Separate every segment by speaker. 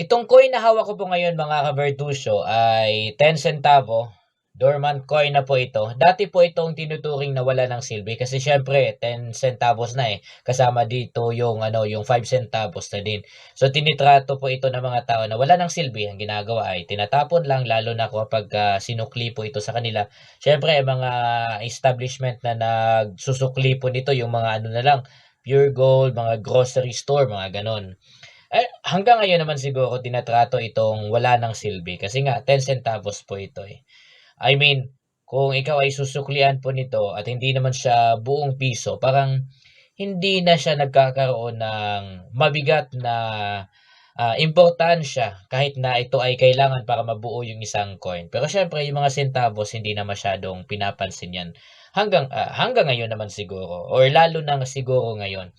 Speaker 1: Itong coin na hawak ko po ngayon mga ka-Vertusio ay 10 centavo, dormant coin na po ito. Dati po itong tinuturing na wala ng silbi kasi syempre 10 centavos na eh. Kasama dito yung yung 5 centavos na din. So tinitrato po ito ng mga tao na wala ng silbi. Ang ginagawa ay tinatapon lang lalo na kapag sinukli po ito sa kanila. Syempre mga establishment na nagsusukli po nito yung mga na lang, pure gold, mga grocery store, mga ganon. Hanggang ngayon naman siguro tinatrato itong wala ng silbi kasi nga 10 centavos po ito, eh. I mean, kung ikaw ay susuklian po nito at hindi naman siya buong piso, parang hindi na siya nagkakaroon ng mabigat na, importansya kahit na ito ay kailangan para mabuo yung isang coin. Pero siyempre yung mga centavos hindi na masyadong pinapansin 'yan hanggang ngayon naman siguro or lalo na siguro ngayon.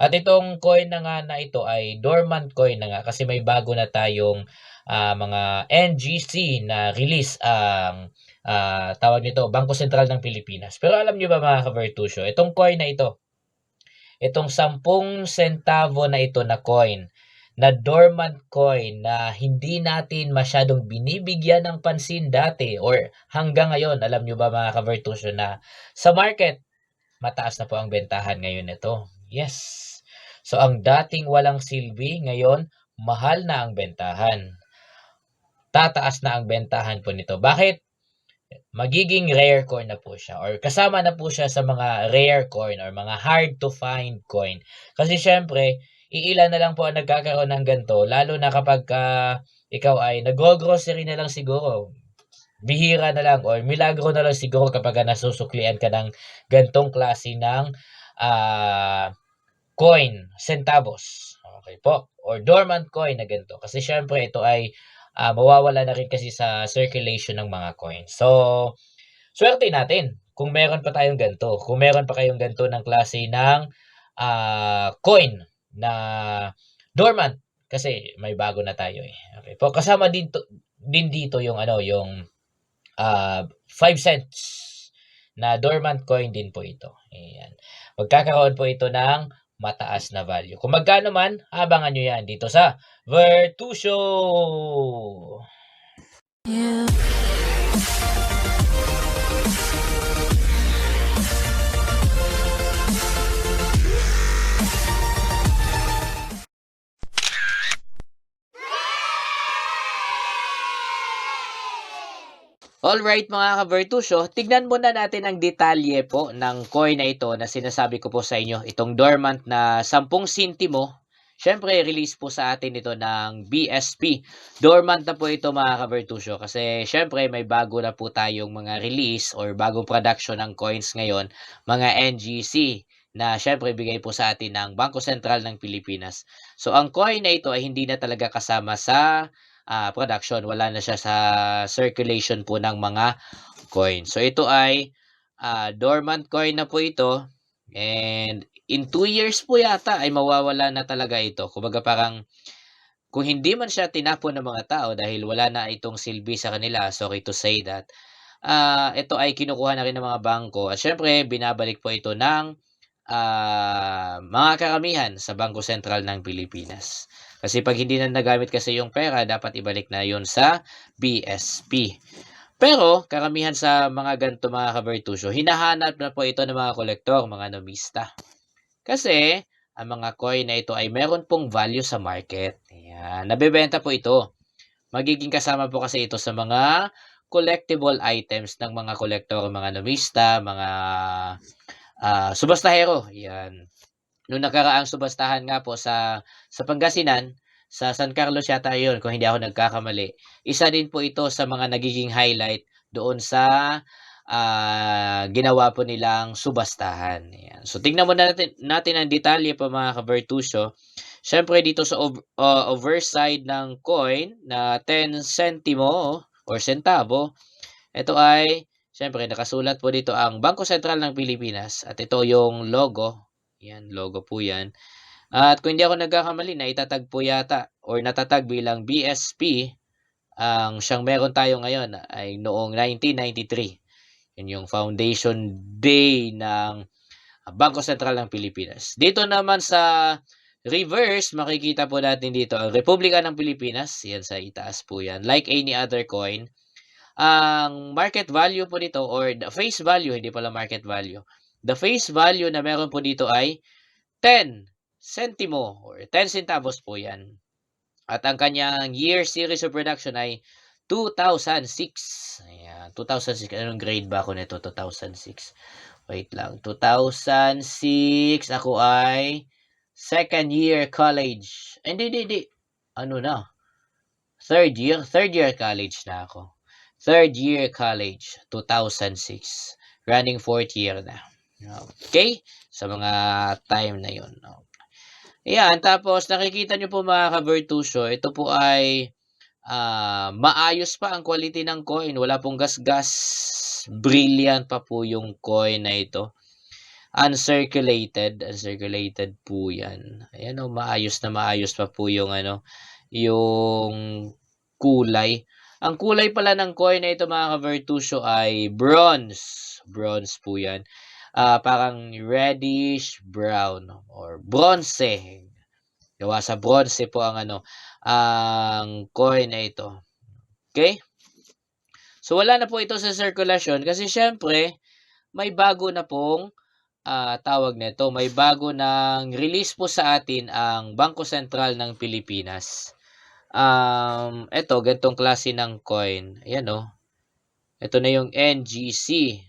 Speaker 1: At itong coin na nga na ito ay dormant coin na nga kasi may bago na tayong, mga NGC na release ang, tawag nito, Bangko Sentral ng Pilipinas. Pero alam niyo ba mga ka-Vertusio, itong coin na ito, itong 10 centavo na ito na coin, na dormant coin na hindi natin masyadong binibigyan ng pansin dati or hanggang ngayon, alam niyo ba mga ka-Vertusio na sa market, mataas na po ang bentahan ngayon nito. Yes. So ang dating walang silbi, ngayon mahal na ang bentahan. Tataas na ang bentahan po nito. Bakit? Magiging rare coin na po siya or kasama na po siya sa mga rare coin or mga hard to find coin. Kasi siyempre, iilan na lang po ang nagkakaroon ng ganito lalo na kapagka ikaw ay naggo-grocery na lang siguro. Bihira na lang or milagro na lang siguro kapagka nasusuklian ka ng gantong klase ng, coin, centavos, okey po, or dormant coin na ganito. Kasi siyempre ito ay, mawawala na rin kasi sa circulation ng mga coin. So, swerte natin kung meron pa tayong ganito, kung meron pa kayong ganito ng klase ng, coin na dormant kasi may bago na tayo, eh, okey po. Kasama din dito yung yung, 5 cents na dormant coin din po ito, ayan. Magkakaroon po ito ng mataas na value. Kung magkano man, abangan niyo 'yan dito sa Vertusio! Alright mga ka-Vertusio, tignan muna natin ang detalye po ng coin na ito na sinasabi ko po sa inyo, itong dormant na 10 sentimo. Siyempre, release po sa atin ito ng BSP. Dormant na po ito mga ka-Vertusio kasi siyempre may bago na po tayong mga release or bagong production ng coins ngayon, mga NGC na siyempre bigay po sa atin ng Bangko Sentral ng Pilipinas. So ang coin na ito ay hindi na talaga kasama sa production, wala na siya sa circulation po ng mga coin. So ito ay dormant coin na po ito and in 2 years po yata ay mawawala na talaga ito. Kumbaga parang kung hindi man siya tinapon ng mga tao dahil wala na itong silbi sa kanila, sorry to say that, ito ay kinukuha na rin ng mga bangko at siyempre binabalik po ito ng, mga karamihan sa Bangko Sentral ng Pilipinas. Kasi 'pag hindi na nagamit kasi yung pera dapat ibalik na yun sa BSP. Pero karamihan sa mga ganito mga ka-Vertusio, hinahanap na po ito ng mga kolektor, mga nobista. Kasi ang mga coin na ito ay meron pong value sa market, ayan. Nabebenta po ito. Magiging kasama po kasi ito sa mga collectible items ng mga kolektor, mga nobista, mga, subastahero, 'yan. Nung nakaraang subastahan nga po sa Pangasinan, sa San Carlos yata 'yun kung hindi ako nagkakamali. Isa din po ito sa mga nagiging highlight doon sa, ginawa po nilang subastahan, ayan. So tignan muna natin ang detalye po mga ka-Vertusio. Siyempre dito sa overside ng coin na 10 centimo or centavo, ito ay siyempre nakasulat po dito ang Bangko Sentral ng Pilipinas at ito yung logo, 'yan logo po 'yan. At kung hindi ako nagkakamali naitatag po yata or natatag bilang BSP ang siyang meron tayo ngayon ay noong 1993. 'Yun yung foundation day ng Bangko Sentral ng Pilipinas. Dito naman sa Reverse, makikita po natin dito ang Republika ng Pilipinas. Yan sa itaas po yan. Like any other coin. Ang market value po dito or the face value, hindi pala market value. The face value na meron po dito ay 10 centimo or 10 centavos po yan. At ang kanyang year series of production ay 2006. Ayan, 2006. Anong grade ba ako nito? 2006. Wait lang. 2006. Ako ay second year college. Hindi. Ano na? Third year college na ako. Third year college, 2006. Running fourth year na. Okay? Sa mga time na yun. Ayan, tapos nakikita nyo po mga ka-Virtusio, ito po ay maayos pa ang quality ng coin. Wala pong gas-gas. Brilliant pa po yung coin na ito. Uncirculated po yan. Ayan o, maayos pa po yung yung kulay. Ang kulay pala ng coin na ito mga ka-Virtusio ay bronze. Bronze po yan. Parang reddish brown or bronze. Gawa sa bronze po ang ang coin na ito. Okay? So wala na po ito sa circulation kasi syempre may bago na pong tawag nito. May bago ng release po sa atin ang Bangko Sentral ng Pilipinas. Ito, ganitong klase ng coin. Ayan o. Ito na yung NGC.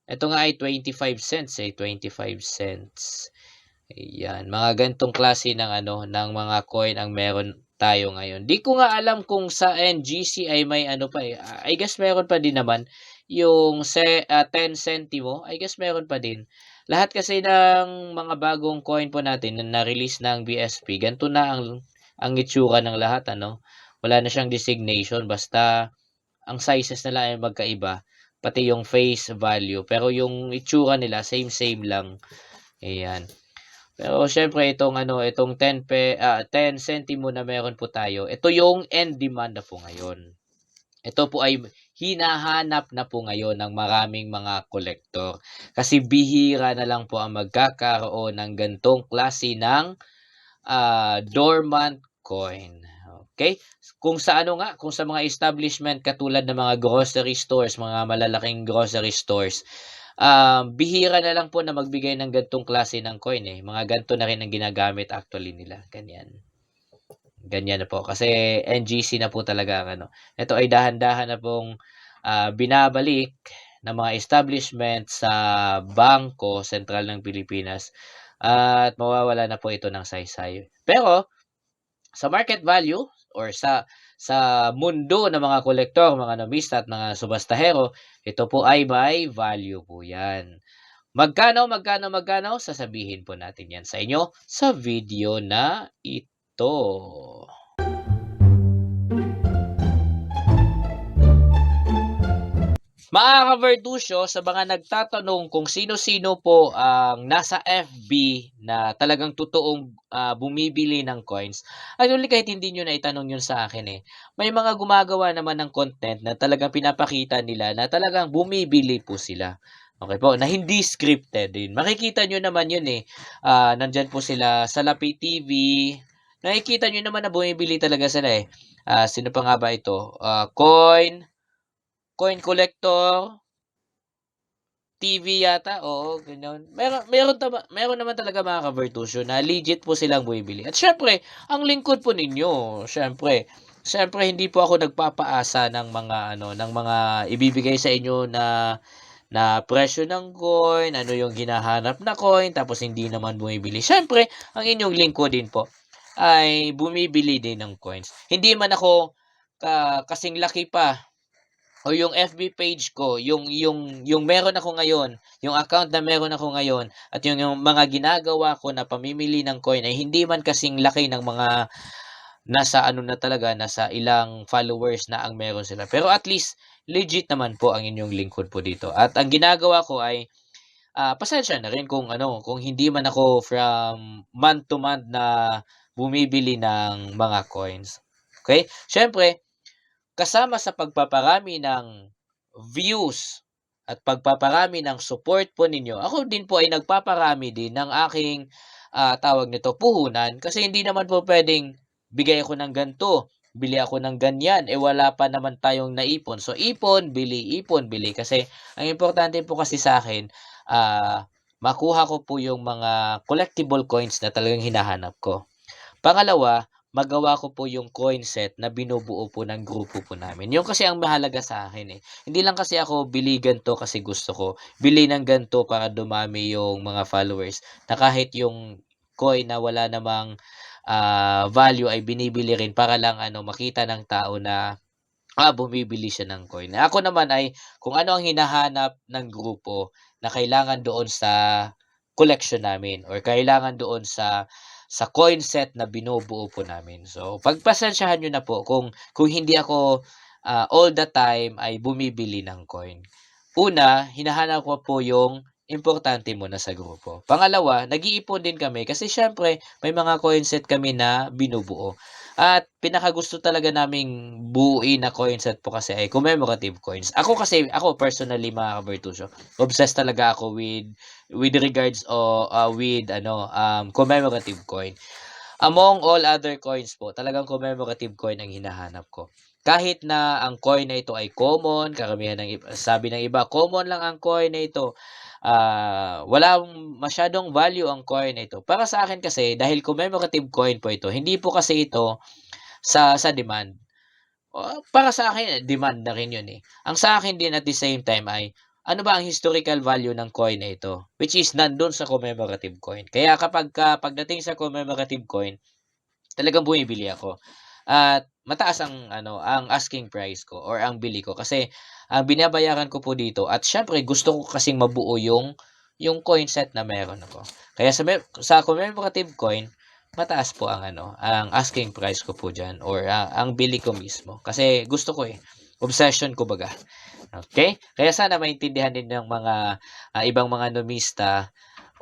Speaker 1: Ito nga ay 25 cents 25 cents. Ayan, mga ganitong klase ng ng mga coin ang meron tayo ngayon. Di ko nga alam kung sa NGC ay may pa eh. I guess meron pa din naman yung 10 centimo. I guess meron pa din. Lahat kasi ng mga bagong coin po natin na na-release ng BSP, ganito na ang itsura ng lahat Wala na siyang designation basta ang sizes nila ay magkaiba, pati yung face value. Pero yung itsura nila same lang. Ayan. Pero syempre itong 10 centimo na meron po tayo. Ito yung end demand na po ngayon. Ito po ay hinahanap na po ngayon ng maraming mga kolektor. Kasi bihira na lang po ang magkakaroon ng gantong klase ng dormant coin. Okay? Kung sa mga establishment katulad ng mga grocery stores, mga malalaking grocery stores, bihira na lang po na magbigay ng gantong klase ng coin eh. Mga ganto na rin ang ginagamit actually nila. Ganyan na po. Kasi NGC na po talaga ang Ito ay dahan-dahan na pong binabalik ng mga establishment sa Bangko Sentral ng Pilipinas at mawawala na po ito ng saysay. Pero sa market value or sa mundo ng mga kolektor, mga nobista at mga subastahero, ito po ay may value po yan. Magkano? Sasabihin po natin yan sa inyo sa video na ito. Mga ka-Virtusio, sa mga nagtatanong kung sino-sino po ang nasa FB na talagang totoong bumibili ng coins, actually kahit hindi nyo na itanong yun sa akin may mga gumagawa naman ng content na talagang pinapakita nila na talagang bumibili po sila. Okay po, na hindi scripted din. Makikita nyo naman yun nandyan po sila sa Lapi TV. Nakikita nyo naman na bumibili talaga sila sino pa nga ba ito? Coin Collector TV yata, oo, gano'n. Meron naman talaga mga ka-Virtusio na legit po silang bumibili. At syempre, ang lingkod po ninyo, syempre hindi po ako nagpapaasa ng mga ibibigay sa inyo na presyo ng coin, ano yung hinahanap na coin, tapos hindi naman bumibili. Syempre, ang inyong lingkod din po ay bumibili din ng coins. Hindi man ako kasing laki pa o yung FB page ko, yung meron ako ngayon, yung account na meron ako ngayon, at yung mga ginagawa ko na pamimili ng coin ay hindi man kasing laki ng mga nasa nasa ilang followers na ang meron sila. Pero at least, legit naman po ang inyong lingkod po dito. At ang ginagawa ko ay, pasensya na rin kung hindi man ako from month to month na bumibili ng mga coins. Okay? Syempre, kasama sa pagpaparami ng views at pagpaparami ng support po ninyo, ako din po ay nagpaparami din ng aking, tawag nito, puhunan. Kasi hindi naman po puwedeng bigay ako ng gan'to, bili ako ng ganyan, eh, wala pa naman tayong naipon. So, ipon, bili. Kasi ang importante po kasi sa'kin, makuha ko po yung mga collectible coins na talagang hinahanap ko. Pangalawa, magawa ko po yung coin set na binubuo po ng grupo po namin. Yun kasi ang mahalaga sa akin, eh. Hindi lang kasi ako bili gan'to kasi gusto ko, bili ng gan'to para dumami yung mga followers, na kahit yung coin na wala namang, value ay binibili rin para lang ano makita ng tao na, bumibili siya ng coin. Ako naman ay kung ano ang hinahanap ng grupo na kailangan doon sa collection namin or kailangan doon sa coin set na binubuo po namin. So, pagpasensyahan niyo na po kung hindi ako, all the time ay bumibili ng coin. Una, hinahanap ko po yung importante muna sa grupo. Pangalawa, nag-iipon din kami kasi siyempre may mga coin set kami na binubuo. At pinakagusto talaga naming buuin na coin set po kasi ay commemorative coins. Ako personally mga kabertusyo, obsessed talaga ako with regards with ano, commemorative coin. Among all other coins po, talagang commemorative coin ang hinahanap ko. Kahit na ang coin na ito ay common, karamihan ng sabi ng iba, common lang ang coin na ito, walang masyadong value ang coin na ito. Para sa akin kasi, dahil commemorative coin po ito, hindi po kasi ito sa demand. Para sa akin demand na rin 'yun, eh. Ang sa akin din at the same time ay, ano ba ang historical value ng coin na ito? Which is nandun sa commemorative coin. Kaya pagdating sa commemorative coin, talagang bumibili ako. At mataas ang ano, ang asking price ko or ang bili ko kasi ang binabayaran ko po dito at siyempre gusto ko kasing mabuo yung coin set na meron ako. Kaya sa commemorative coin, mataas po ang ano, ang asking price ko po diyan or, ang bili ko mismo. Kasi gusto ko, eh, obsession kumbaga. Okay. Kaya sana maintindihan din ng mga, ibang mga nomista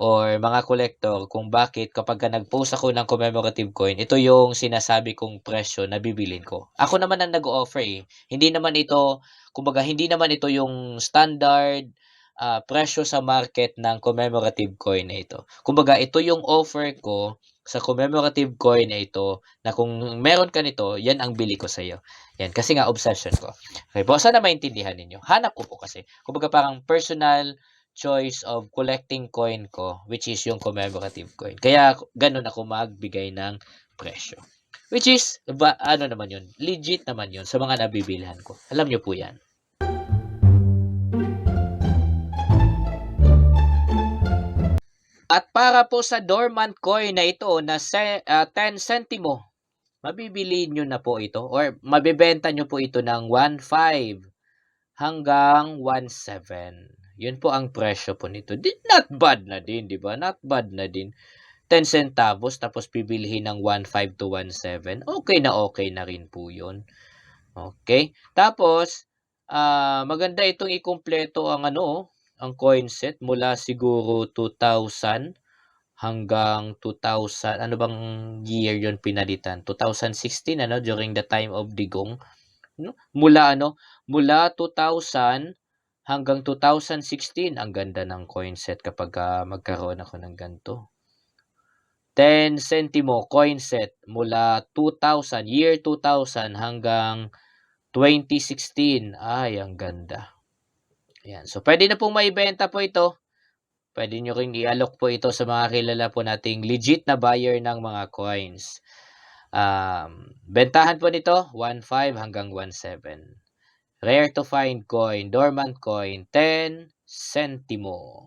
Speaker 1: or mga collector kung bakit kapagka nag-post ako ng commemorative coin, ito yung sinasabi kong presyo na bibilhin ko. Ako naman ang nag-o-offer, eh. Hindi naman ito yung standard, presyo sa market ng commemorative coin na ito. Kumbaga ito yung offer ko sa commemorative coin na ito na kung meron ka nito, yan ang bili ko sa'yo. Yan, kasi nga obsession ko. Okay po, sana maintindihan ninyo. Hanap ko po kasi. Kumbaga parang personal choice of collecting coin ko, which is yung commemorative coin. Kaya gano'n ako magbigay ng presyo. Which is, ano naman yun, legit naman yun sa mga nabibilhan ko. Alam nyo po yan. At para po sa dormant coin na ito na 10 centimo, mabibili nyo na po ito or mabebenta nyo po ito ng 1.5 hanggang 1.7. Yun po ang presyo po nito. Not bad na din, 'di ba? Not bad na din. 10 centavos tapos bibilhin ng 1.5 to 1.7. Okay na rin po 'yun. Okay. Tapos maganda itong ikumpleto ang ano, ang coin set mula siguro 2,000 hanggang 2,000, ano bang year 'yon pinalitan? 2016 ano, during the time of Digong, no? Mula 2,000 hanggang 2016 ang ganda ng coin set kapagka magkaroon ako ng ganito. 10 centimo coin set mula 2,000, year 2000 hanggang 2016. Ay, ang ganda. Ayan. So, pwede na pong maibenta po ito. Pwede nyo ring i-alok po ito sa mga kilala po nating legit na buyer ng mga coins. Bentahan po nito 1.5 hanggang 1.7. Rare to find coin, dormant coin, 10 centimo.